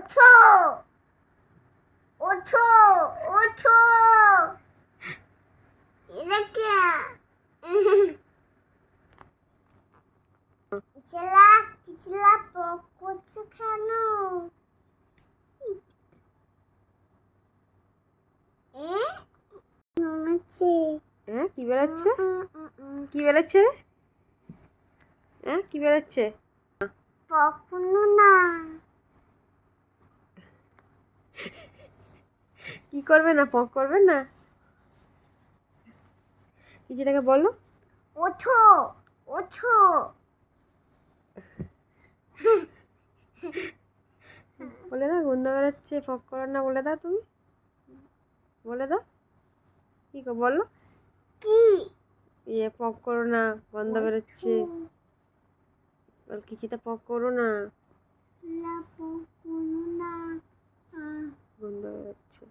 ওঠো ওঠো ওঠো এদিকে চিলা চিলা পক করছো কেন? হ্যাঁ কি বেরোচ্ছে? কি বেরোচ্ছে রে? হ্যাঁ কি বেরোচ্ছে? কখনো না। কি করবে না? পক করবে না? কিছুটাকে বলো। ওঠো ওঠো বলে দাও গন্ধ বেরোচ্ছে, পক করো না বলে দাও তুমি। বলে দাও কি বলো। কি পক করো না, গন্ধ বেরোচ্ছে। কিছুটা পক করো না, না কখনো না। গন্ধ বেরোচ্ছে।